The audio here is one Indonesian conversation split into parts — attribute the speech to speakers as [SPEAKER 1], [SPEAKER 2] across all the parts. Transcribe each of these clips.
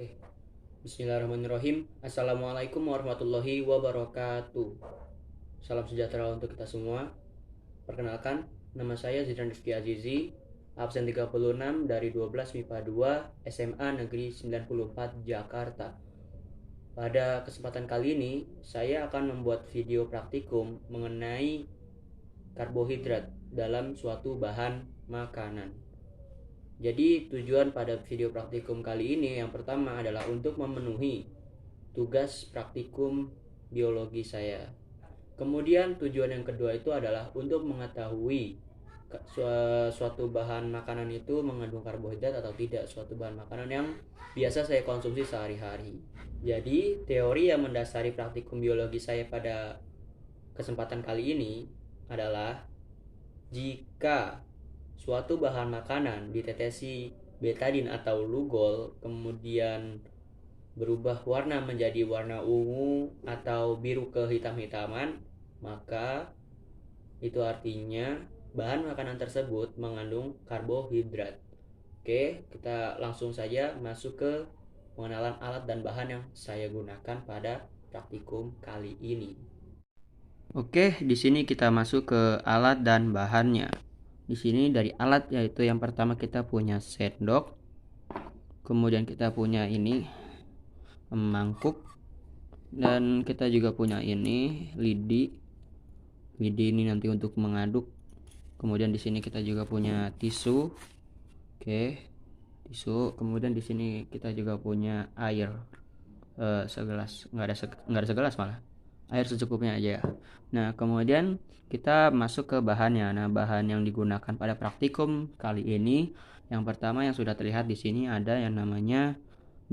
[SPEAKER 1] Oke. Bismillahirrahmanirrahim. Assalamualaikum warahmatullahi wabarakatuh. Salam sejahtera untuk kita semua. Perkenalkan, nama saya Zidran Rizky Azizi, absen 36 dari 12 MIPA 2 SMA Negeri 94 Jakarta. Pada kesempatan kali ini, saya akan membuat video praktikum mengenai karbohidrat dalam suatu bahan makanan. Jadi tujuan pada video praktikum kali ini yang pertama adalah untuk memenuhi tugas praktikum biologi saya. Kemudian tujuan yang kedua itu adalah untuk mengetahui suatu bahan makanan itu mengandung karbohidrat atau tidak, suatu bahan makanan yang biasa saya konsumsi sehari-hari. Jadi teori yang mendasari praktikum biologi saya pada kesempatan kali ini adalah jika suatu bahan makanan ditetesi betadin atau lugol, kemudian berubah warna menjadi warna ungu atau biru kehitam-hitaman, maka itu artinya bahan makanan tersebut mengandung karbohidrat. Oke, kita langsung saja masuk ke pengenalan alat dan bahan yang saya gunakan pada praktikum kali ini. Oke, di sini kita masuk ke alat dan bahannya. Di sini dari alat yaitu yang pertama kita punya sendok, kemudian kita punya ini mangkuk, dan kita juga punya ini lidi. Lidi ini nanti untuk mengaduk. Kemudian di sini kita juga punya tisu. Oke, tisu. Kemudian di sini kita juga punya air segelas, nggak ada segelas malah. Air secukupnya aja. Nah, kemudian kita masuk ke bahannya. Nah, bahan yang digunakan pada praktikum kali ini, yang pertama yang sudah terlihat di sini ada yang namanya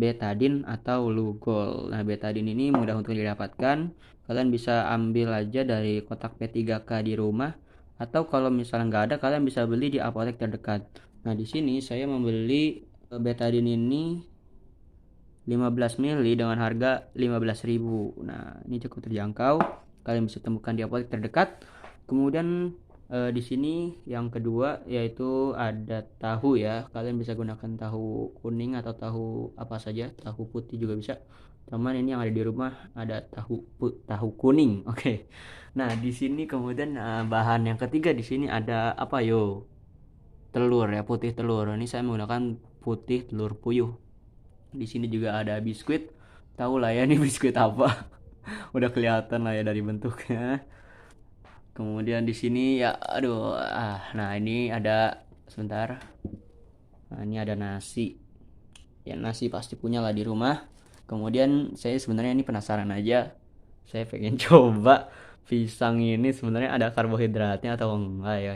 [SPEAKER 1] betadin atau lugol. Nah, betadin ini mudah untuk didapatkan. Kalian bisa ambil aja dari kotak P3K di rumah, atau kalau misalnya nggak ada, kalian bisa beli di apotek terdekat. Nah, di sini saya membeli betadin ini 15 ml dengan harga 15.000. Nah, ini cukup terjangkau. Kalian bisa temukan di apotek terdekat. Kemudian di sini yang kedua yaitu ada tahu ya. Kalian bisa gunakan tahu kuning atau tahu apa saja, tahu putih juga bisa. Teman ini yang ada di rumah ada tahu kuning. Oke. Nah, di sini kemudian bahan yang ketiga di sini ada apa yo? Telur ya, putih telur. Ini saya menggunakan putih telur puyuh. Di sini juga ada biskuit. Tahu lah ya ini biskuit apa. Udah kelihatan lah ya dari bentuknya. Kemudian di sini ya aduh nah ini ada sebentar. Nah, ini ada nasi. Ya nasi pasti punya lah di rumah. Kemudian saya sebenarnya ini penasaran aja. Saya pengen coba pisang ini sebenarnya ada karbohidratnya atau enggak ya.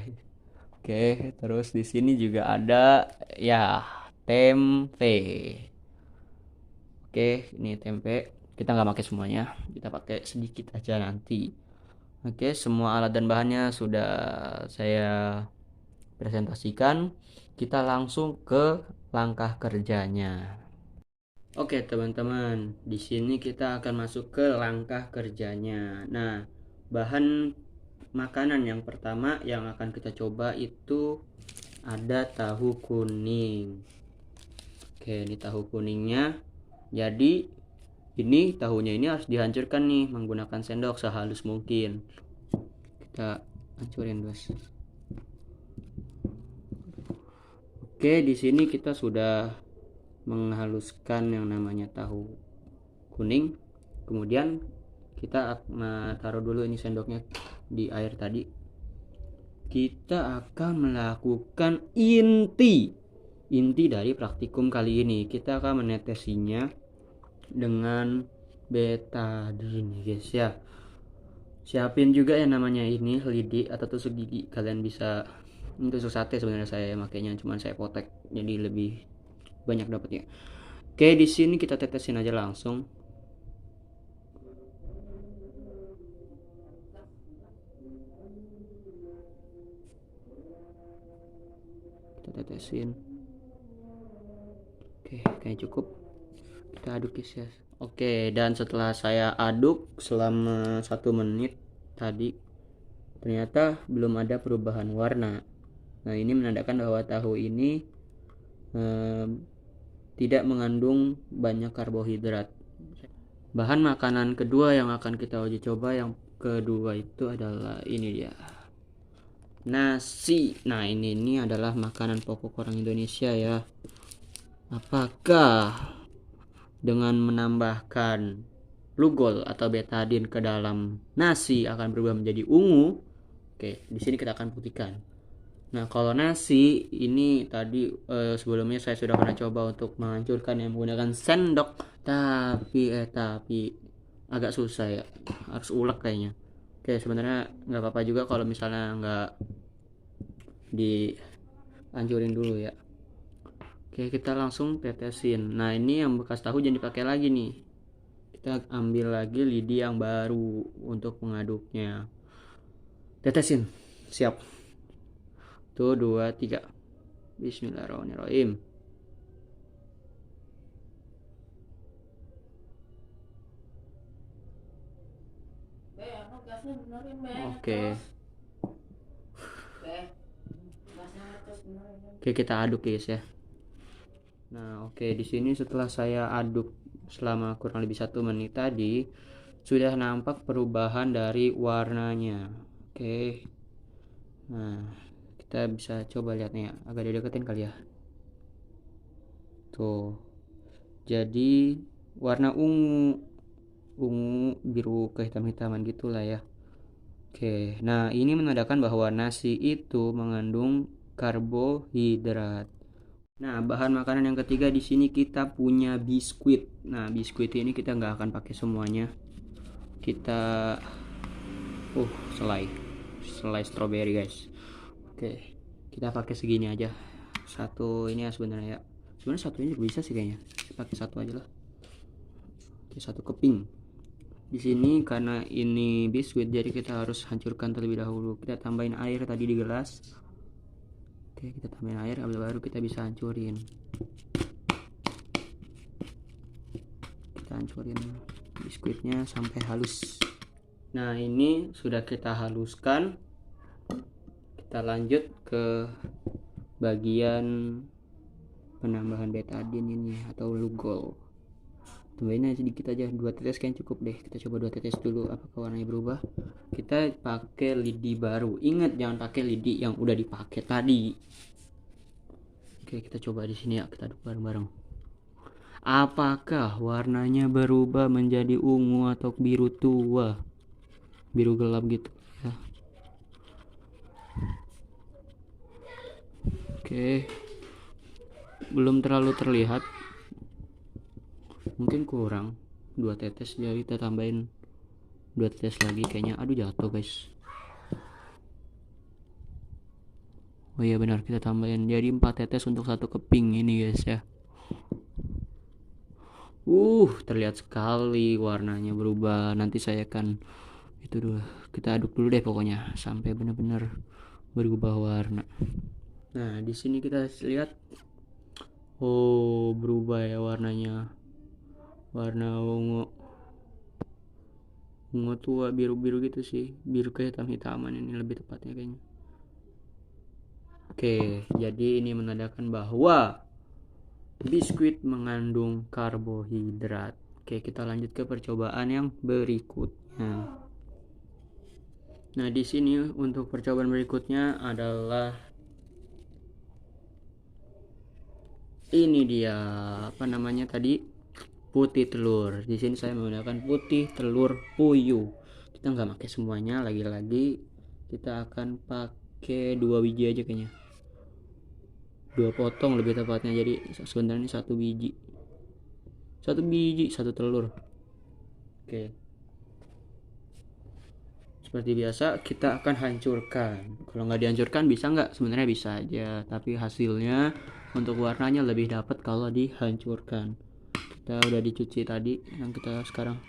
[SPEAKER 1] Oke, terus di sini juga ada ya tempe. Oke, ini tempe. Kita nggak pakai semuanya, kita pakai sedikit aja nanti. Oke, semua alat dan bahannya sudah saya presentasikan. Kita langsung ke langkah kerjanya. Oke, teman-teman, di sini kita akan masuk ke langkah kerjanya. Nah, bahan makanan yang pertama yang akan kita coba itu ada tahu kuning. Oke, ini tahu kuningnya. Jadi ini tahunya ini harus dihancurkan nih menggunakan sendok sehalus mungkin. Kita hancurin, Bos. Oke, di sini kita sudah menghaluskan yang namanya tahu kuning. Kemudian kita taruh dulu ini sendoknya di air tadi. Kita akan melakukan inti dari praktikum kali ini. Kita akan menetesinya dengan betadine guys ya. Siapin juga yang namanya ini lidi atau tusuk gigi. Kalian bisa, ini tusuk sate sebenarnya saya makanya, cuman saya potek jadi lebih banyak dapatnya. Oke, di sini kita tetesin aja langsung. Kita tetesin. Oke, kayaknya cukup. Kita aduk guys ya. Oke, dan setelah saya aduk selama 1 menit tadi, ternyata belum ada perubahan warna. Nah, ini menandakan bahwa tahu ini tidak mengandung banyak karbohidrat. Bahan makanan kedua yang akan kita uji coba yang kedua itu adalah ini dia, nasi. Nah ini adalah makanan pokok orang Indonesia ya. Apakah dengan menambahkan lugol atau betadin ke dalam nasi akan berubah menjadi ungu? Oke, di sini kita akan buktikan. Nah, kalau nasi ini tadi sebelumnya saya sudah pernah coba untuk menghancurkan yang menggunakan sendok, tapi agak susah ya, harus ulek kayaknya. Oke, sebenarnya nggak apa-apa juga kalau misalnya nggak dihancurin dulu ya. Oke, kita langsung tetesin. Nah, ini yang bekas tahu jangan dipakai lagi nih. Kita ambil lagi lidi yang baru untuk mengaduknya. Tetesin. Siap. Tuh, 2, 3. Bismillahirrahmanirrahim. Oke. Oke, kita aduk guys ya. Nah, oke, di sini setelah saya aduk selama kurang lebih 1 menit tadi, sudah nampak perubahan dari warnanya. Oke. Nah, kita bisa coba lihat nih ya, agak dideketin kali ya. Tuh. Jadi warna ungu biru kehitam-hitaman gitulah ya. Oke. Nah, ini menandakan bahwa nasi itu mengandung karbohidrat. Nah, bahan makanan yang ketiga di sini kita punya biskuit. Nah, biskuit ini kita nggak akan pakai semuanya. Kita selai strawberry guys. Oke, kita pakai segini aja. Satu ini ya sebenarnya ya. Sebenarnya satunya juga bisa sih kayaknya. Pakai satu aja lah. Oke, 1 keping. Di sini karena ini biskuit jadi kita harus hancurkan terlebih dahulu. Kita tambahin air tadi di gelas. Oke, kita tambahin air baru kita bisa hancurin. Kita hancurin biskuitnya sampai halus. Nah, ini sudah kita haluskan. Kita lanjut ke bagian penambahan betadin ini atau lugol. Tambahin aja sedikit aja, 2 tetes kan cukup deh. Kita coba 2 tetes dulu apakah warnanya berubah. Kita pakai lidi baru. Ingat jangan pakai lidi yang udah dipakai tadi. Oke, kita coba di sini ya, kita aduk bareng-bareng. Apakah warnanya berubah menjadi ungu atau biru tua? Biru gelap gitu ya. Oke. Belum terlalu terlihat. Mungkin kurang 2 tetes, jadi kita tambahin 2 tetes lagi kayaknya. Aduh, jatuh guys. Oh iya benar, kita tambahin jadi 4 tetes untuk 1 keping ini guys ya. Terlihat sekali warnanya berubah. Nanti saya akan itu dulu, kita aduk dulu deh pokoknya sampai benar-benar berubah warna. Nah, di sini kita lihat berubah ya warnanya. Warna ungu tua biru-biru gitu sih, biru kehitam-hitaman ini lebih tepatnya kayaknya. Oke, jadi ini menandakan bahwa biskuit mengandung karbohidrat. Oke, kita lanjut ke percobaan yang berikutnya. Nah, di sini untuk percobaan berikutnya adalah ini dia, apa namanya tadi? Putih telur. Di sini saya menggunakan putih telur puyuh. Kita nggak pakai semuanya, lagi-lagi kita akan pakai 2 biji aja kayaknya. 2 potong lebih tepatnya. Jadi sebenarnya 1 biji. 1 telur. Oke. Seperti biasa kita akan hancurkan. Kalau nggak dihancurkan bisa nggak? Sebenarnya bisa aja. Tapi hasilnya untuk warnanya lebih dapat kalau dihancurkan. Kita udah dicuci tadi, yang kita sekarang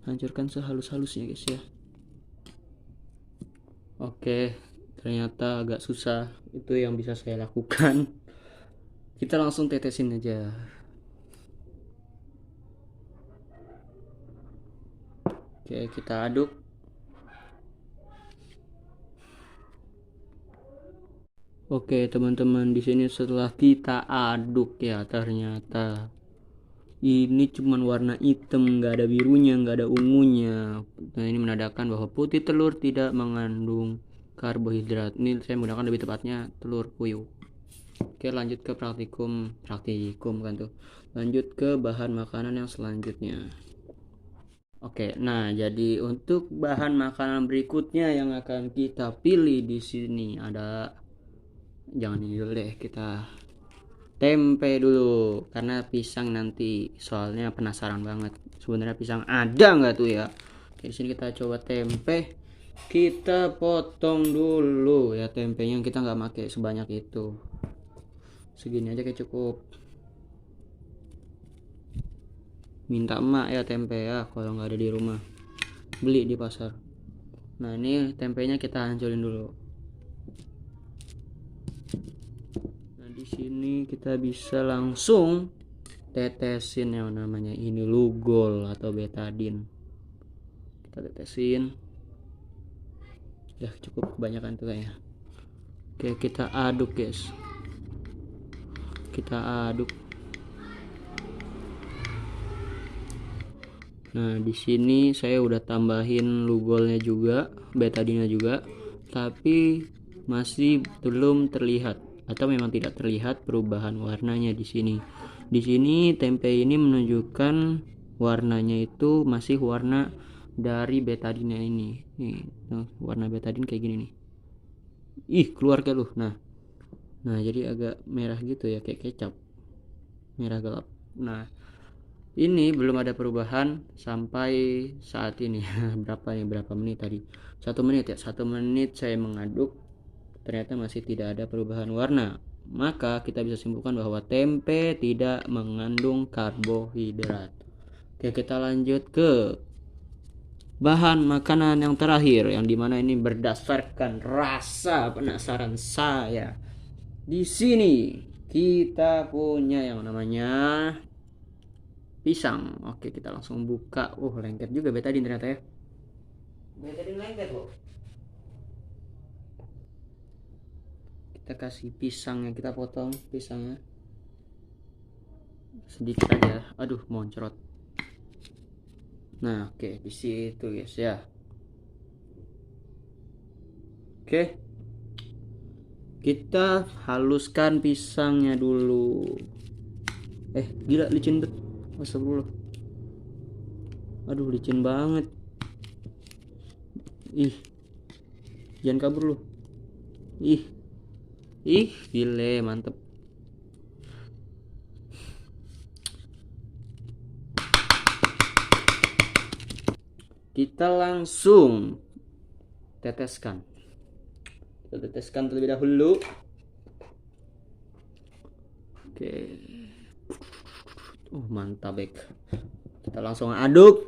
[SPEAKER 1] hancurkan sehalus-halusnya guys ya. Oke, ternyata agak susah. Itu yang bisa saya lakukan. Kita langsung tetesin aja. Oke, kita aduk. Oke teman-teman, di sini setelah kita aduk ya, ternyata ini cuman warna hitam, nggak ada birunya, nggak ada ungunya. Nah, ini menandakan bahwa putih telur tidak mengandung karbohidrat. Ini saya menggunakan lebih tepatnya telur puyuh. Oke, lanjut ke praktikum kan tuh. Lanjut ke bahan makanan yang selanjutnya. Oke, nah jadi untuk bahan makanan berikutnya yang akan kita pilih di sini ada, jangan ini dulu deh, kita tempe dulu karena pisang nanti, soalnya penasaran banget sebenarnya pisang ada nggak tuh ya. Oke, di sini kita coba tempe, kita potong dulu ya tempenya, kita nggak pakai sebanyak itu, segini aja kayak cukup. Minta emak ya tempe ya kalau nggak ada di rumah, beli di pasar. Nah ini tempenya kita hancurin dulu. Nah di sini kita bisa langsung tetesin yang namanya ini lugol atau betadin. Kita tetesin, udah cukup kebanyakan tuh kayaknya. Oke, kita aduk guys, kita aduk. Nah di sini saya udah tambahin lugolnya juga, betadinnya juga, tapi masih belum terlihat atau memang tidak terlihat perubahan warnanya di sini. Di sini tempe ini menunjukkan warnanya itu masih warna dari betadinnya ini. Nih, warna betadin kayak gini nih. Ih, keluar ke lu. Nah, jadi agak merah gitu ya, kayak kecap. Merah gelap. Nah, ini belum ada perubahan sampai saat ini. Berapa menit tadi? 1 menit ya. 1 menit saya mengaduk, ternyata masih tidak ada perubahan warna. Maka kita bisa simpulkan bahwa tempe tidak mengandung karbohidrat. Oke, kita lanjut ke bahan makanan yang terakhir, yang dimana ini berdasarkan rasa penasaran saya. Di sini kita punya yang namanya pisang. Oke, kita langsung buka. Lengket juga betadin ternyata ya. Betadin lengket loh. Kita kasih pisang yang kita potong, pisangnya sedikit aja. Aduh, moncrot. Nah, oke, di situ guys ya. Oke. Kita haluskan pisangnya dulu. Gila licin bet. Astagfirullah. Aduh, licin banget. Ih, jangan kabur lu. Ih, gile, mantep. Kita langsung teteskan. Kita teteskan terlebih dahulu. Oke. Mantap bek. Kita langsung aduk.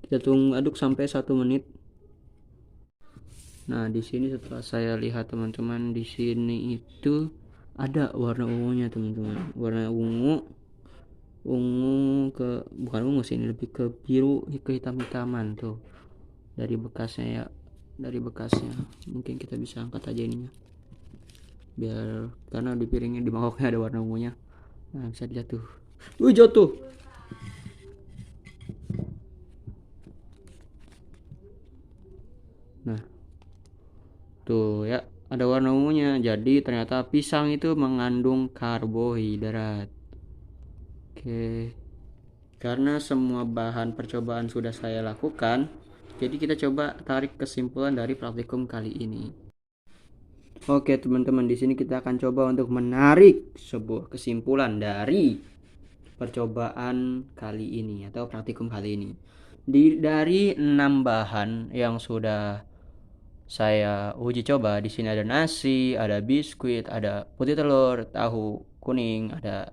[SPEAKER 1] Kita tunggu aduk sampai 1 menit. Nah, di sini setelah saya lihat teman-teman, di sini itu ada warna ungunya teman-teman. Warna ungu ke, bukan ungu sih, ini lebih ke biru, ke hitam-hitaman tuh. Dari bekasnya ya, dari bekasnya. Mungkin kita bisa angkat aja ininya. Biar, karena di piringnya, di mangkoknya ada warna ungunya. Nah, bisa dilihat tuh. Jatuh. Nah, tuh ya, ada warna ungunya. Jadi ternyata pisang itu mengandung karbohidrat. Oke. Karena semua bahan percobaan sudah saya lakukan, jadi kita coba tarik kesimpulan dari praktikum kali ini. Oke, teman-teman, di sini kita akan coba untuk menarik sebuah kesimpulan dari percobaan kali ini atau praktikum kali ini. Dari 6 bahan yang sudah saya uji coba, di sini ada nasi, ada biskuit, ada putih telur, tahu kuning, ada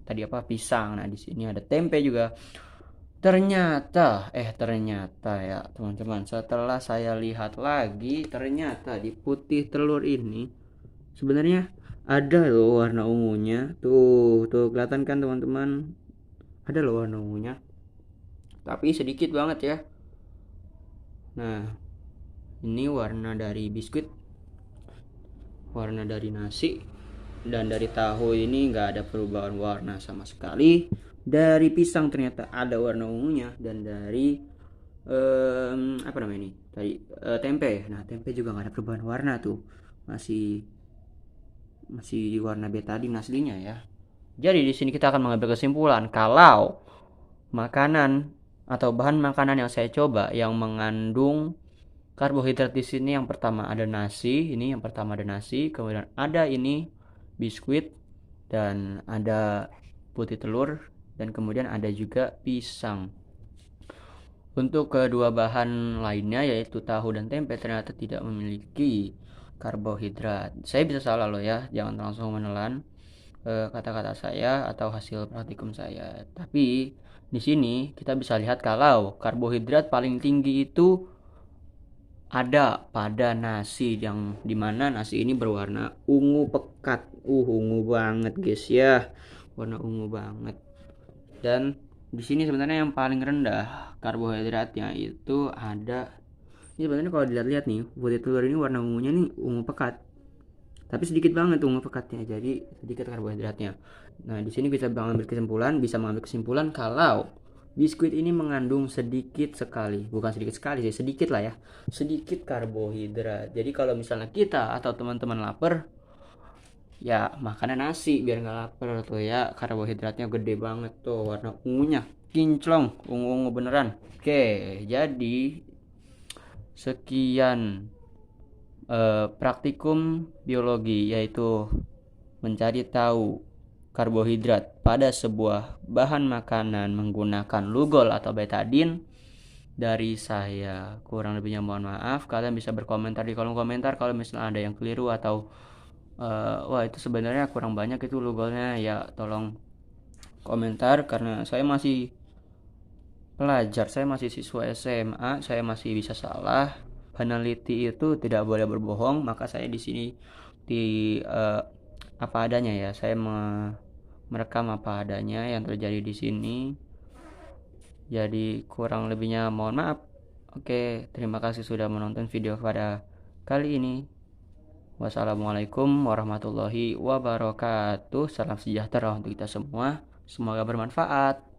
[SPEAKER 1] tadi apa, pisang. Nah, di sini ada tempe juga. Ternyata ya teman-teman, setelah saya lihat lagi, ternyata di putih telur ini sebenarnya ada loh warna ungunya. Tuh kelihatan kan teman-teman, ada loh warna ungunya. tapi sedikit banget ya. Nah, ini warna dari biskuit, warna dari nasi, dan dari tahu ini nggak ada perubahan warna sama sekali. Dari pisang ternyata ada warna ungunya, dan dari apa namanya ini tadi, tempe. Nah, tempe juga nggak ada perubahan warna tuh, masih masih warna betadine aslinya ya. Jadi di sini kita akan mengambil kesimpulan kalau makanan atau bahan makanan yang saya coba yang mengandung karbohidrat di sini, yang pertama ada nasi, kemudian ada ini biskuit, dan ada putih telur, dan kemudian ada juga pisang. Untuk kedua bahan lainnya yaitu tahu dan tempe ternyata tidak memiliki karbohidrat. Saya bisa salah loh ya, jangan langsung menelan kata-kata saya atau hasil praktikum saya. Tapi di sini kita bisa lihat kalau karbohidrat paling tinggi itu ada pada nasi, yang dimana nasi ini berwarna ungu pekat. Ungu banget guys ya, warna ungu banget. Dan di sini sebenarnya yang paling rendah karbohidratnya itu ada, ini sebenarnya kalau dilihat-lihat nih, putih telur ini warna ungunya nih ungu pekat, tapi sedikit banget ungu pekatnya, jadi sedikit karbohidratnya. Nah, di sini bisa mengambil kesimpulan kalau biskuit ini mengandung sedikit sekali, bukan sedikit sekali sih, sedikit lah ya, sedikit karbohidrat. Jadi kalau misalnya kita atau teman-teman lapar, ya makanan nasi biar nggak lapar tuh ya, karbohidratnya gede banget tuh, warna ungunya kinclong, ungu-ungu beneran. Oke, jadi sekian praktikum biologi, yaitu mencari tahu karbohidrat pada sebuah bahan makanan menggunakan lugol atau betadine dari saya. Kurang lebihnya mohon maaf. Kalian bisa berkomentar di kolom komentar kalau misalnya ada yang keliru atau wah itu sebenarnya kurang banyak itu lugolnya, ya tolong komentar, karena saya masih pelajar, saya masih siswa SMA, saya masih bisa salah. Peneliti itu tidak boleh berbohong, maka saya di sini di apa adanya ya, saya merekam apa adanya yang terjadi di sini. Jadi kurang lebihnya mohon maaf. Oke, terima kasih sudah menonton video pada kali ini. Wassalamualaikum warahmatullahi wabarakatuh. Salam sejahtera untuk kita semua. Semoga bermanfaat.